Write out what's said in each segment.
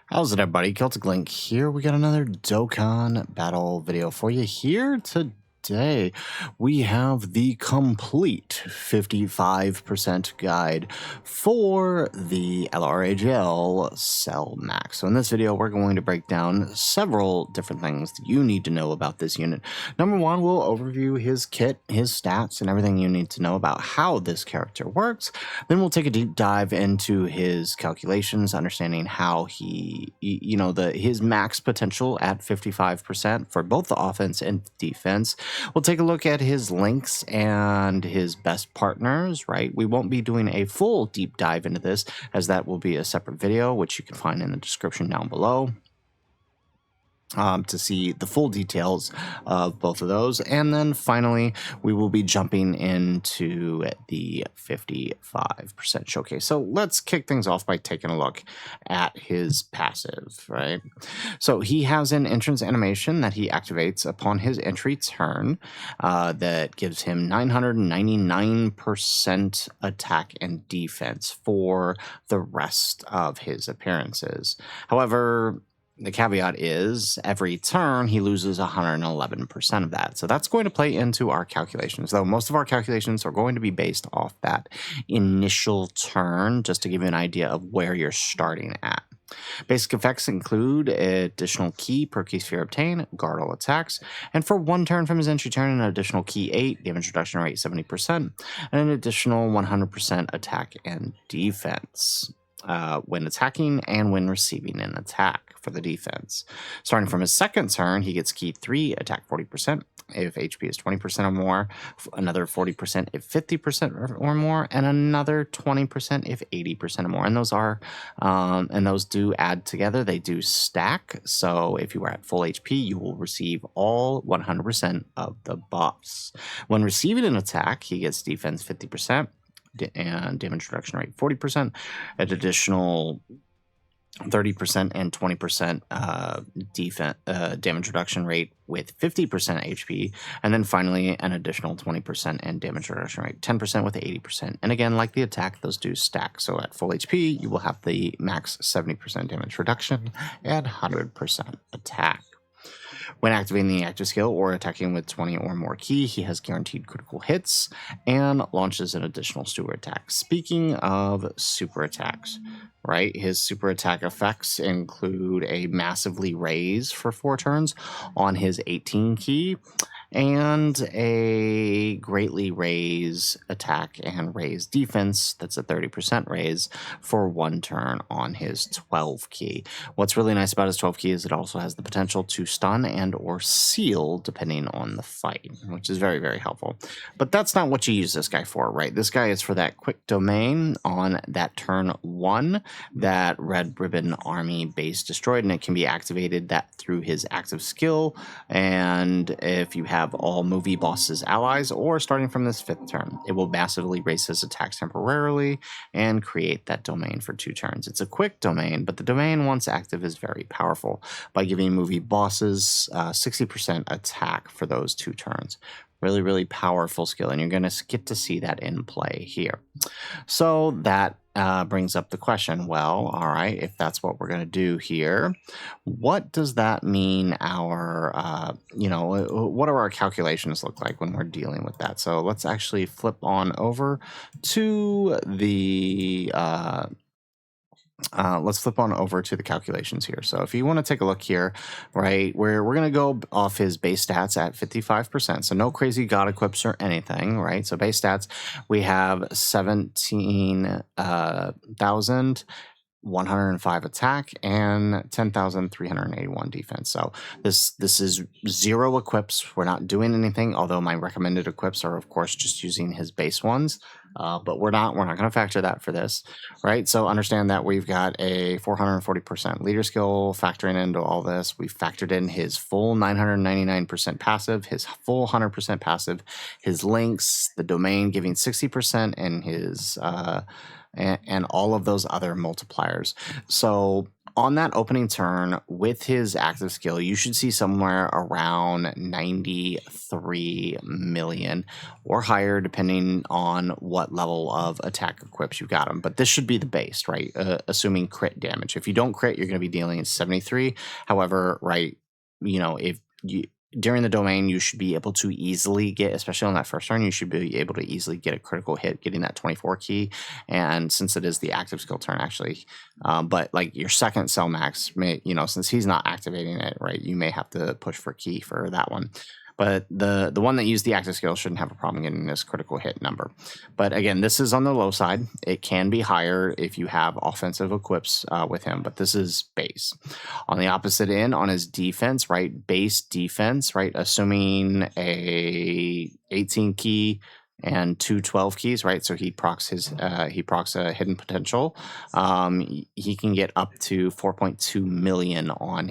How's it, everybody? Celtic Link here. We got another Dokkan Battle video for you here today. We have the complete 55% guide for the LRAGL Cell Max. So in this video, we're going to break down several different things that you need to know about this unit. Number one, we'll overview his kit, his stats, and everything you need to know about how this character works. Then we'll take a deep dive into his calculations, understanding how he, his max potential at 55% for both the offense and defense. We'll take a look at his links and his best partners, right? We won't be doing a full deep dive into this, as that will be a separate video, which you can find in the description down below. To see the full details of both of those. And then finally, we will be jumping into the 55% showcase. So let's kick things off by taking a look at his passive, right? So he has an entrance animation that he activates upon his entry turn that gives him 999% attack and defense for the rest of his appearances. However, the caveat is every turn he loses 111% of that. So that's going to play into our calculations, though most of our calculations are going to be based off that initial turn, just to give you an idea of where you're starting at. Basic effects include additional key per key sphere obtained, guard all attacks, and for one turn from his entry turn, an additional key 8, damage reduction rate 70%, and an additional 100% attack and defense. When attacking and when receiving an attack for the defense. Starting from his second turn, he gets key 3, attack 40% if HP is 20% or more, another 40% if 50% or more, and another 20% if 80% or more. And those are, and those do add together. They do stack. So if you are at full HP, you will receive all 100% of the buffs. When receiving an attack, he gets defense 50%. And damage reduction rate 40%, an additional 30% and 20% damage reduction rate with 50% HP, and then finally an additional 20% and damage reduction rate 10% with 80%. And again, like the attack, those do stack. So at full HP, you will have the max 70% damage reduction and 100% attack. When activating the active skill or attacking with 20 or more key, he has guaranteed critical hits and launches an additional super attack. Speaking of super attacks, right? His super attack effects include a massively raise for 4 turns on his 18 key, and a greatly raise attack and raise defense, that's a 30% raise for 1 turn on his 12 key. What's really nice about his 12 key is it also has the potential to stun and or seal depending on the fight, which is very, very helpful. But that's not what you use this guy for, right? This guy is for that quick domain on that turn 1, that red ribbon army base destroyed, and it can be activated that through his active skill, and if you have all movie bosses allies, or starting from this 5th turn, it will massively raise his attacks temporarily and create that domain for 2 turns. It's a quick domain, but the domain once active is very powerful by giving movie bosses 60% attack for those 2 turns. Really, really powerful skill, and you're going to get to see that in play here. So that brings up the question, well, all right, if that's what we're going to do here, what does that mean our, what do our calculations look like when we're dealing with that? So let's actually flip on over to the let's flip on over to the calculations here. So if you want to take a look here, right, we're going to go off his base stats at 55%. So no crazy god equips or anything, right? So base stats, we have 17,105 attack and 10,381 defense. So this is 0 equips. We're not doing anything, although my recommended equips are of course just using his base ones. But we're not going to factor that for this, right? So understand that we've got a 440% leader skill factoring into all this. We factored in his full 999% passive, his full 100% passive, his links, the domain giving 60%, and his and all of those other multipliers. So on that opening turn with his active skill, you should see somewhere around 93 million or higher, depending on what level of attack equips you got him. But this should be the base, right? Assuming crit damage. If you don't crit, you're going to be dealing 73. However, right, if you during the domain, you should be able to easily get, especially on that first turn, you should be able to easily get a critical hit, getting that 24 key. And since it is the active skill turn, actually, but like your second cell max, may, since he's not activating it, right, you may have to push for key for that one. But the one that used the active skill shouldn't have a problem getting this critical hit number. But again, this is on the low side. It can be higher if you have offensive equips with him, but this is base. On the opposite end, on his defense, right, base defense, right, assuming a 18 key and 2 12 keys, right? So he procs a hidden potential. He can get up to 4.2 million on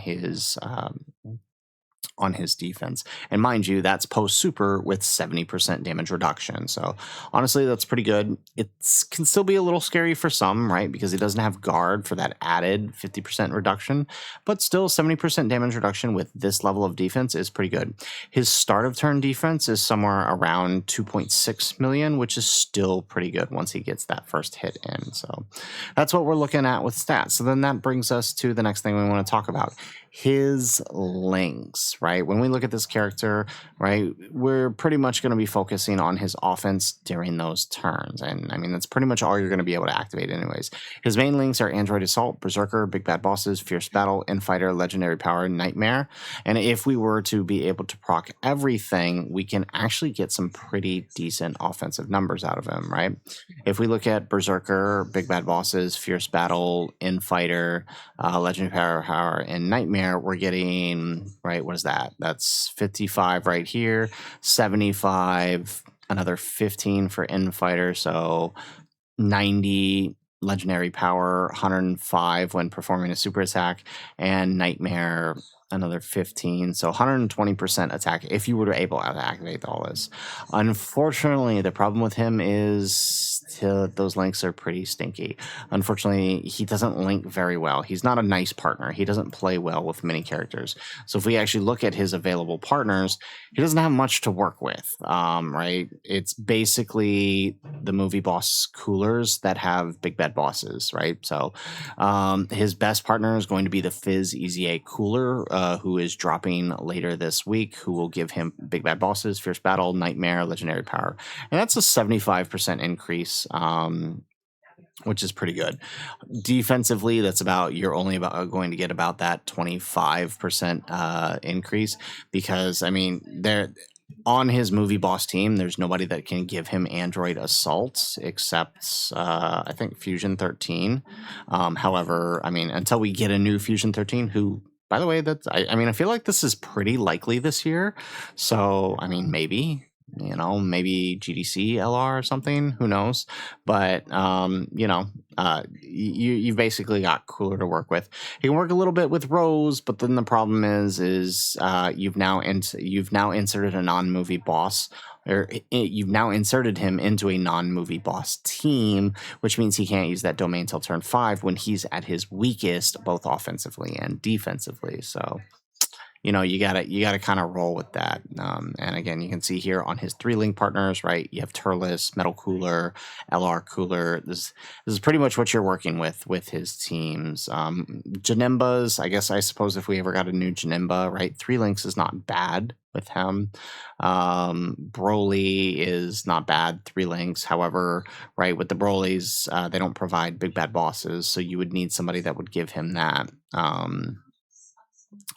his defense. And mind you, that's post super with 70% damage reduction. So honestly, that's pretty good. It can still be a little scary for some, right? Because he doesn't have guard for that added 50% reduction, but still 70% damage reduction with this level of defense is pretty good. His start of turn defense is somewhere around 2.6 million, which is still pretty good once he gets that first hit in. So that's what we're looking at with stats. So then that brings us to the next thing we want to talk about. His links, right? When we look at this character, right, we're pretty much going to be focusing on his offense during those turns. And I mean, that's pretty much all you're going to be able to activate anyways. His main links are Android Assault, Berserker, Big Bad Bosses, Fierce Battle, Infighter, Legendary Power, Nightmare. And if we were to be able to proc everything, we can actually get some pretty decent offensive numbers out of him, right? If we look at Berserker, Big Bad Bosses, Fierce Battle, Infighter, Legendary Power, and Nightmare, we're getting, right, what is that? That's 55 right here, 75, another 15 for Infighter, so 90 legendary power, 105 when performing a super attack, and Nightmare another 15, so 120% attack if you were able to activate all this. Unfortunately, the problem with him is those links are pretty stinky. Unfortunately, he doesn't link very well. He's not a nice partner. He doesn't play well with many characters. So if we actually look at his available partners, he doesn't have much to work with, right? It's basically the movie boss coolers that have big bad bosses, right? So his best partner is going to be the Fizz EZA cooler, who is dropping later this week, who will give him big bad bosses, Fierce Battle, Nightmare, Legendary Power. And that's a 75% increase, which is pretty good. Defensively, that's you're only going to get about that 25% increase, because I mean, on his movie boss team, there's nobody that can give him Android Assault except I think Fusion 13. However, I mean, until we get a new Fusion 13, who, by the way, I feel like this is pretty likely this year. So, I mean, maybe GDC LR or something, who knows? But you've basically got cooler to work with. He can work a little bit with Rose, but then the problem is you've now inserted a non-movie boss, or you've now inserted him into a non-movie boss team, which means he can't use that domain till turn 5 when he's at his weakest, both offensively and defensively. So you gotta kind of roll with that. And again, you can see here on his 3 link partners, right? You have Turles, Metal Cooler, LR Cooler. This is pretty much what you're working with his teams. Janembas, I suppose if we ever got a new Janemba, right? 3 links is not bad with him. Broly is not bad, 3 links. However, right, with the Brolys, they don't provide big bad bosses, so you would need somebody that would give him that.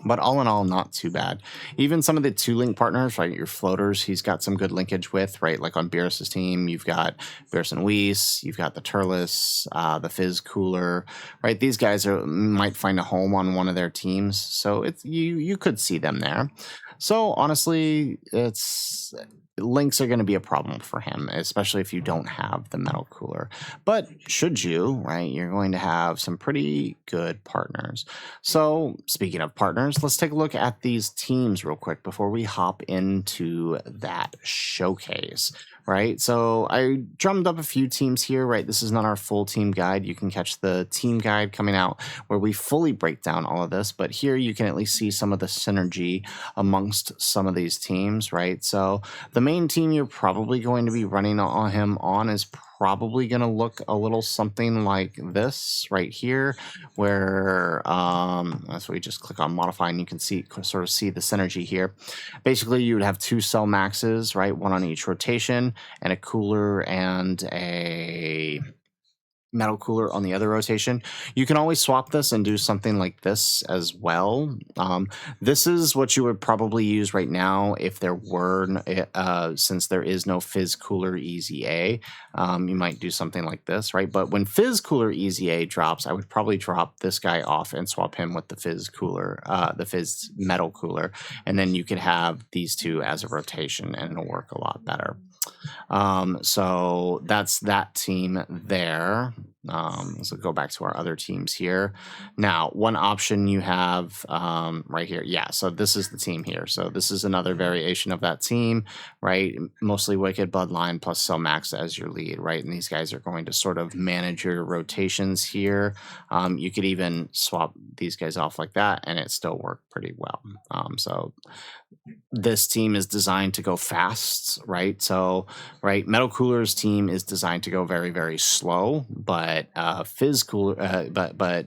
But all in all, not too bad. Even some of the 2 link partners, right? Your floaters, he's got some good linkage with, right? Like on Beerus's team, you've got Beerus and Whis, you've got the Turles, the Fizz Cooler, right? These guys might find a home on one of their teams, so you could see them there. So honestly, it's links are going to be a problem for him, especially if you don't have the metal cooler. But should you, right, you're going to have some pretty good partners. So speaking of partners, let's take a look at these teams real quick before we hop into that showcase. Right, so I drummed up a few teams here, right? This is not our full team guide. You can catch the team guide coming out where we fully break down all of this, but here you can at least see some of the synergy amongst some of these teams, right? So the main team you're probably going to be running on him on is probably going to look a little something like this right here, where that's where you just click on modify and you can see sort of see the synergy here. Basically, you would have 2 cell maxes, right? One on each rotation, and a cooler and a metal cooler on the other rotation. You can always swap this and do something like this as well. This is what you would probably use right now if there were, since there is no Fizz Cooler Easy A, you might do something like this, right? But when Fizz Cooler Easy A drops, I would probably drop this guy off and swap him with the Fizz Cooler, the Fizz Metal Cooler, and then you could have these two as a rotation and it'll work a lot better. So that's that team there. So go back to our other teams here. Now, one option you have right here. Yeah, so this is the team here. So this is another variation of that team, right? Mostly Wicked, Bloodline plus Cellmax as your lead, right? And these guys are going to sort of manage your rotations here. You could even swap these guys off like that and it still worked pretty well. So this team is designed to go fast, right? So, right, Metal Cooler's team is designed to go very, very slow, but Fizz Cooler, but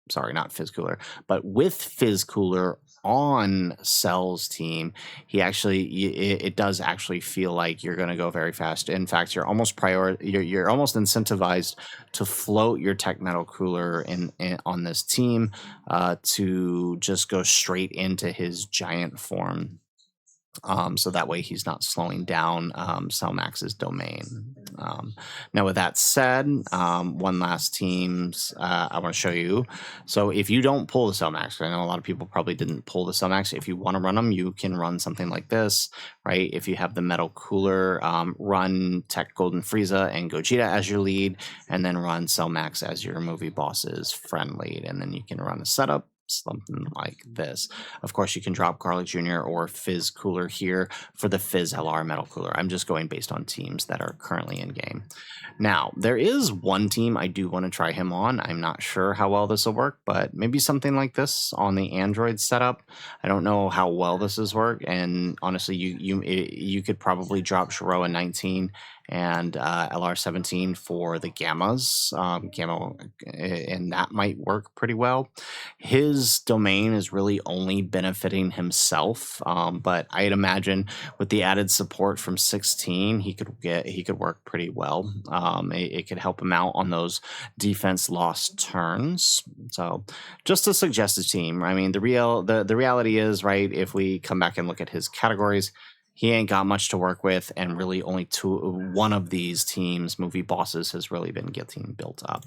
sorry, not Fizz Cooler, but with Fizz Cooler on Cell's team, he actually it does actually feel like you're going to go very fast. In fact, you're almost you're almost incentivized to float your Tech Metal Cooler in on this team to just go straight into his giant form. So that way he's not slowing down Cellmax's domain. Now, with that said, one last teams I want to show you. So if you don't pull the Cellmax, I know a lot of people probably didn't pull the Cellmax. If you want to run them, you can run something like this, right? If you have the Metal Cooler, run Tech Golden Frieza and Gogeta as your lead, and then run Cellmax as your movie boss's friend lead, and then you can run a setup. Something like this. Of course, you can drop Garlic Jr. or Fizz Cooler here for the Fizz LR Metal Cooler. I'm just going based on teams that are currently in game. Now, there is one team I do want to try him on. I'm not sure how well this will work, but maybe something like this on the Android setup. I don't know how well this is work, and honestly, you could probably drop Shiroa 19 and LR17 for the Gammas, Gamma, and that might work pretty well. His domain is really only benefiting himself, but I'd imagine with the added support from 16, he could work pretty well. It could help him out on those defense lost turns. So, just a suggested team. I mean, the reality is, right, if we come back and look at his categories, he ain't got much to work with, and really only one of these teams, movie bosses, has really been getting built up.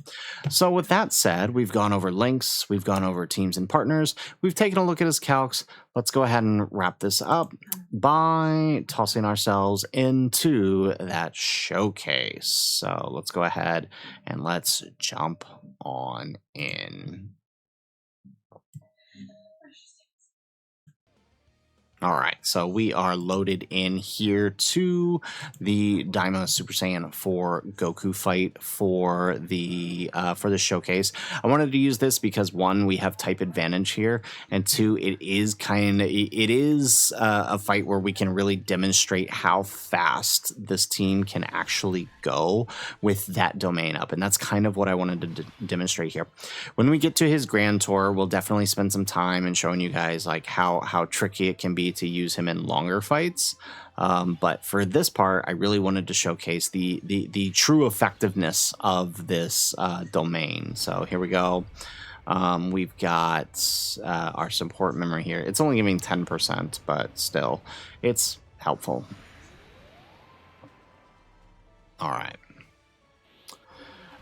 So with that said, we've gone over links, we've gone over teams and partners, we've taken a look at his calcs. Let's go ahead and wrap this up by tossing ourselves into that showcase. So let's go ahead and let's jump on in. All right, so we are loaded in here to the Daima Super Saiyan 4 Goku fight for the showcase. I wanted to use this because one, we have type advantage here, and two, it is a fight where we can really demonstrate how fast this team can actually go with that domain up, and that's kind of what I wanted to demonstrate here. When we get to his Grand Tour, we'll definitely spend some time in showing you guys like how tricky it can be to use him in longer fights, but for this part I really wanted to showcase the true effectiveness of this domain. So here we go. We've got our support memory here. It's only giving 10%, but still it's helpful. All right.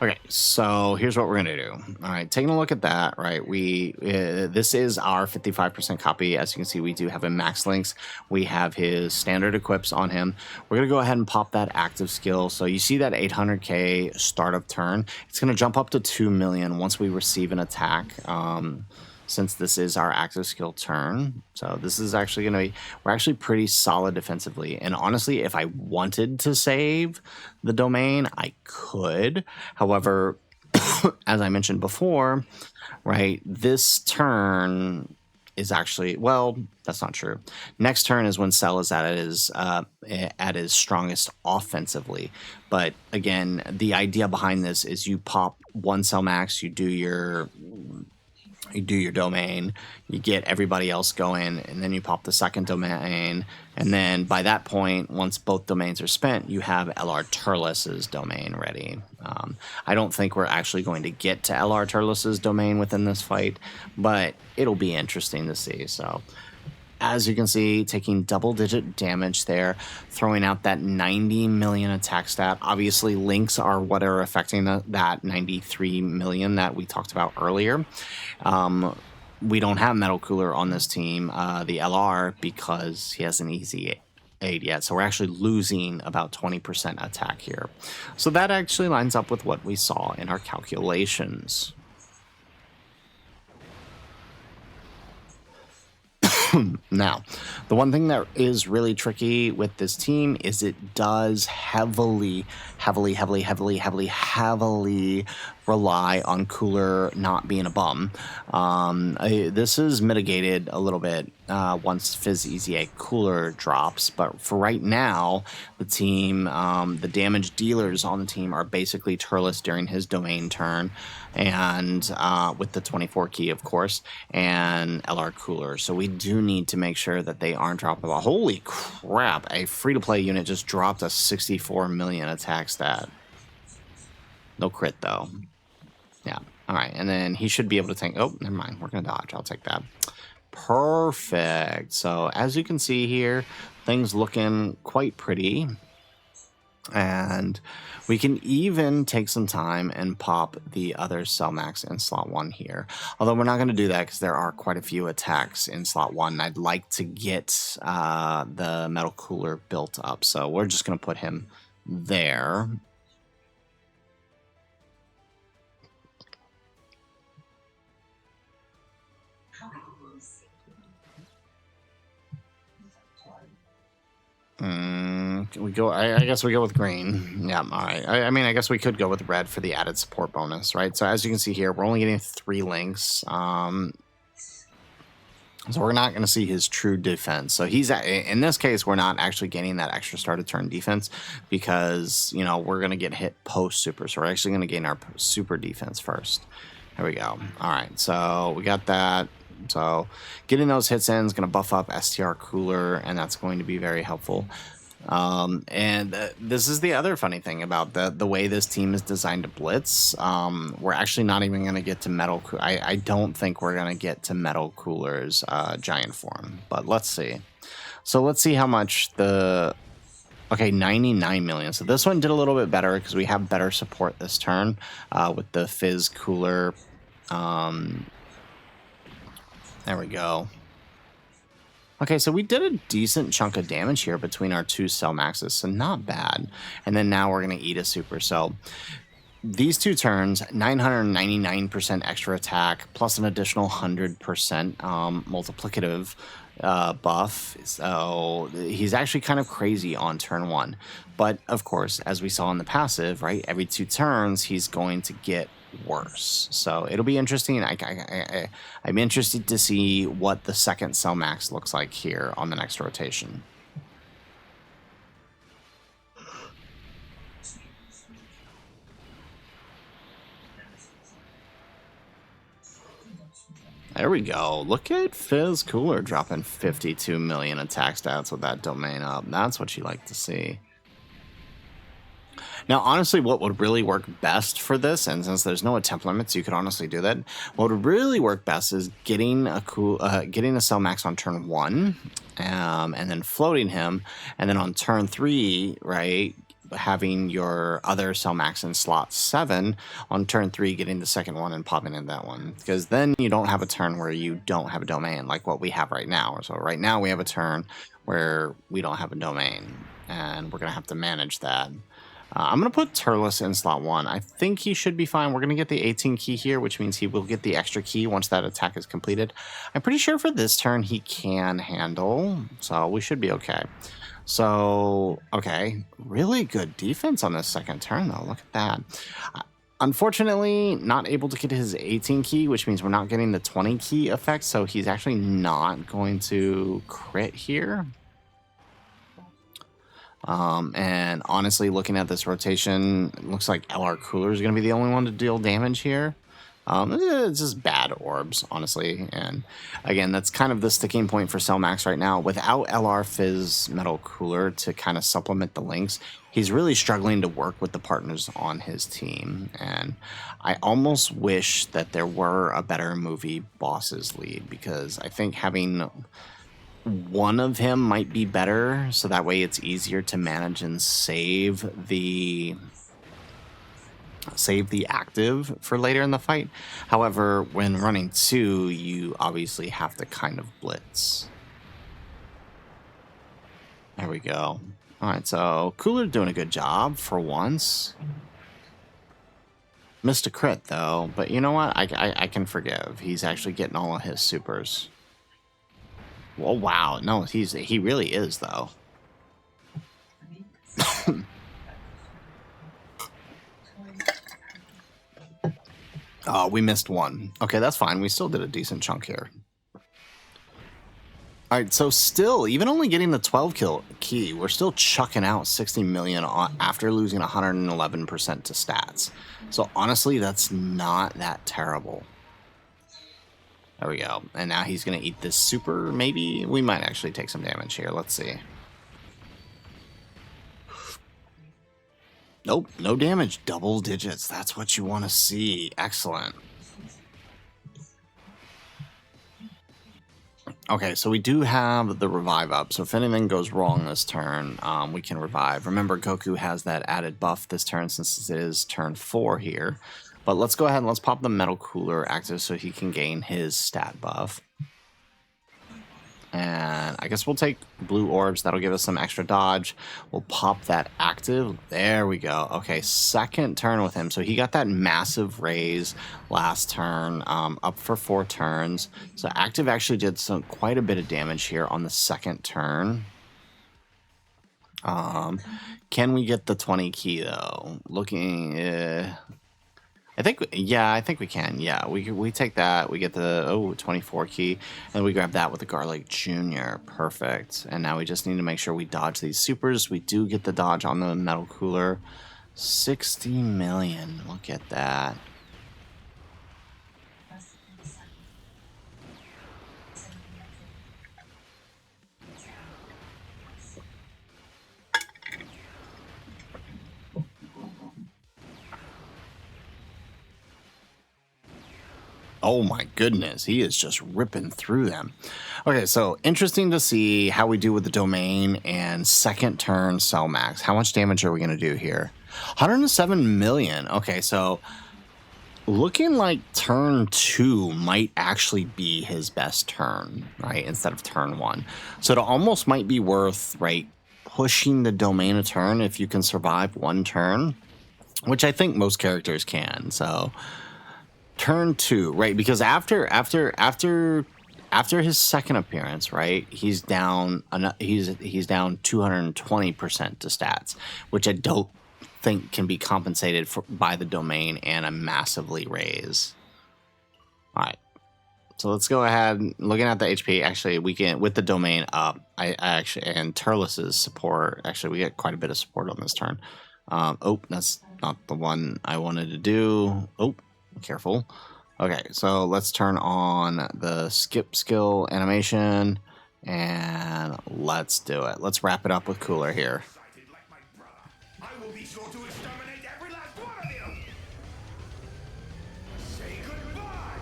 Okay, so here's what we're gonna do. All right, taking a look at that, right? This is our 55% copy. As you can see, we do have a max links. We have his standard equips on him. We're gonna go ahead and pop that active skill. So you see that 800k start of turn. It's gonna jump up to 2 million once we receive an attack. Since this is our active skill turn. So this is actually going to be, we're actually pretty solid defensively. And honestly, if I wanted to save the domain, I could. However, as I mentioned before, right, this turn is actually, well, that's not true. Next turn is when Cell is at his strongest offensively. But again, the idea behind this is you pop one Cell max, you do your domain, you get everybody else going, and then you pop the second domain, and then by that point, once both domains are spent, you have LR Turles's domain ready. I don't think we're actually going to get to LR Turles's domain within this fight, but it'll be interesting to see. So as you can see, taking double-digit damage there, throwing out that 90 million attack stat. Obviously, links are what are affecting that 93 million that we talked about earlier. We don't have Metal Cooler on this team, the LR, because he has an easy 8 yet. So we're actually losing about 20% attack here. So that actually lines up with what we saw in our calculations. Now, the one thing that is really tricky with this team is it does heavily rely on Cooler not being a bum. This is mitigated a little bit once Fizz Easy A Cooler drops, but for right now, the team, the damage dealers on the team are basically Turles during his domain turn, and with the 24 key, of course, and LR Cooler. So we do need to make sure that they aren't droppable. Holy crap, a free-to-play unit just dropped a 64 million attack stat. No crit, though. Yeah, all right, and then he should be able to tank. Oh, never mind, we're gonna dodge. I'll take that. Perfect. So as you can see here, things looking quite pretty. And we can even take some time and pop the other Cell Max in slot 1 here. Although we're not going to do that because there are quite a few attacks in slot 1. I'd like to get the Metal Cooler built up. So we're just going to put him there. We go. I guess we go with green. Yeah, all right. I mean, I guess we could go with red for the added support bonus, right? So as you can see here, we're only getting 3 links. So we're not going to see his true defense. So he's in this case, we're not actually getting that extra start of turn defense because we're going to get hit post super. So we're actually going to gain our super defense first. There we go. All right. So we got that. So getting those hits in is going to buff up STR Cooler, and that's going to be very helpful. And this is the other funny thing about the way this team is designed to blitz. We're actually not even going to get to Metal Cooler. I don't think we're going to get to Metal Cooler's giant form, but let's see. So let's see how much the... Okay, 99 million. So this one did a little bit better because we have better support this turn with the Fizz Cooler. There we go. Okay, so we did a decent chunk of damage here between our 2 Cell Maxes, so not bad. And then now we're going to eat a super. So these 2 turns, 999% extra attack, plus an additional 100% multiplicative buff. So he's actually kind of crazy on turn 1. But of course, as we saw in the passive, right, every 2 turns, he's going to get worse. So it'll be interesting. I'm interested to see what the second Cell Max looks like here on the next rotation. There we go. Look at Fizz Cooler dropping 52 million attack stats with that domain up. That's what you like to see. Now, honestly, what would really work best for this, and since there's no attempt limits, you could honestly do that. What would really work best is getting a Cell Max on turn 1, and then floating him, and then on turn 3, right, having your other cell max in slot 7 on turn 3, getting the second one and popping in that one, because then you don't have a turn where you don't have a domain like what we have right now. So right now we have a turn where we don't have a domain, and we're gonna have to manage that. I'm going to put Turles in slot 1. I think he should be fine. We're going to get the 18 key here, which means he will get the extra key once that attack is completed. I'm pretty sure for this turn he can handle, so we should be okay. So, okay, really good defense on this second turn, though. Look at that. Unfortunately, not able to get his 18 key, which means we're not getting the 20 key effect, so he's actually not going to crit here. And honestly, looking at this rotation, it looks like LR Cooler is going to be the only one to deal damage here. It's just bad orbs, honestly. And again, that's kind of the sticking point for Cellmax right now. Without LR Fizz Metal Cooler to kind of supplement the links, he's really struggling to work with the partners on his team. And I almost wish that there were a better movie bosses lead, because I think having one of him might be better, so that way it's easier to manage and save the active for later in the fight. However, when running 2, you obviously have to kind of blitz. There we go. Alright, so Cooler doing a good job for once. Missed a crit though, but you know what? I can forgive. He's actually getting all of his supers. Oh wow, no, he really is though. Oh, we missed one. Okay, that's fine. We still did a decent chunk here. All right, so still, even only getting the 12 kill key, we're still chucking out 60 million after losing 111% to stats. So honestly, that's not that terrible. There we go. And now he's going to eat this super, maybe. We might actually take some damage here. Let's see. Nope, no damage. Double digits. That's what you want to see. Excellent. Okay, so we do have the revive up. So if anything goes wrong this turn, we can revive. Remember, Goku has that added buff this turn since it is turn 4 here. But let's go ahead and let's pop the Metal Cooler active so he can gain his stat buff. And I guess we'll take blue orbs. That'll give us some extra dodge. We'll pop that active. There we go. Okay, second turn with him. So he got that massive raise last turn, up for 4 turns. So active actually did quite a bit of damage here on the second turn. Can we get the 20 key though? Looking, I think we can. Yeah, we take that. We get the 24 key, and we grab that with the Garlic Jr. Perfect. And now we just need to make sure we dodge these supers. We do get the dodge on the Metal Cooler. 60 million. Look at that. Oh my goodness, he is just ripping through them. Okay, so interesting to see how we do with the domain and second turn cell max. How much damage are we going to do here? 107 million. Okay, so looking like turn 2 might actually be his best turn, right, instead of turn 1. So it almost might be worth, right, pushing the domain a turn if you can survive one turn, which I think most characters can. So turn 2, right? Because after his second appearance, right, he's down 220% to stats, which I don't think can be compensated by the domain and a massively raise. All right, so let's go ahead. Looking at the HP, actually, we can with the domain up. I actually, and Turles's support. Actually, we get quite a bit of support on this turn. Oh, that's not the one I wanted to do. Oh. Careful. Okay, so let's turn on the skip skill animation and let's do it. Let's wrap it up with Cooler here. I will be sure to exterminate every last one of you. Say goodbye.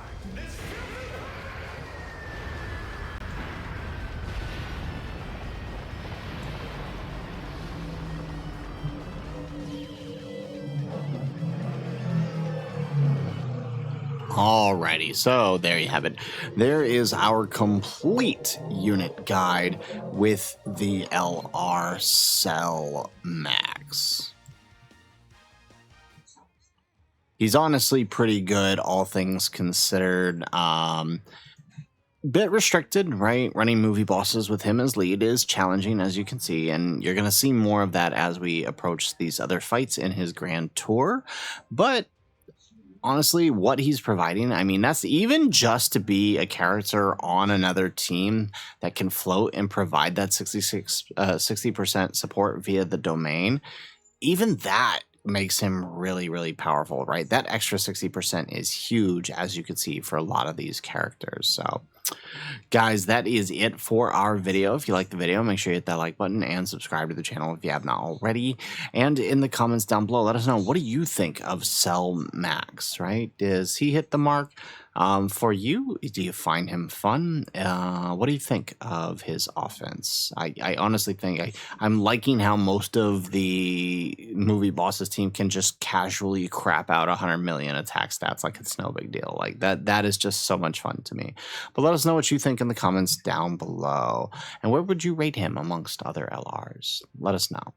Alrighty, so there you have it. There is our complete unit guide with the LR Cell Max. He's honestly pretty good, all things considered. Bit restricted, right? Running movie bosses with him as lead is challenging, as you can see, and you're going to see more of that as we approach these other fights in his Grand Tour. But honestly, what he's providing, I mean, that's even just to be a character on another team that can float and provide that 60% support via the domain. Even that makes him really, really powerful, right? That extra 60% is huge, as you can see, for a lot of these characters. So guys, that is it for our video. If you like the video, make sure you hit that like button and subscribe to the channel if you have not already. And in the comments down below, let us know, what do you think of Cell Max, right? Does he hit the mark for you? Do you find him fun? What do you think of his offense? I honestly think I'm liking how most of the movie bosses team can just casually crap out 100 million attack stats like it's no big deal. Like that is just so much fun to me. But let us know what you think in the comments down below. And where would you rate him amongst other LRs? Let us know.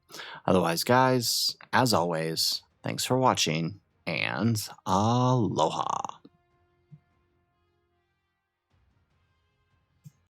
Otherwise, guys, as always, thanks for watching and aloha.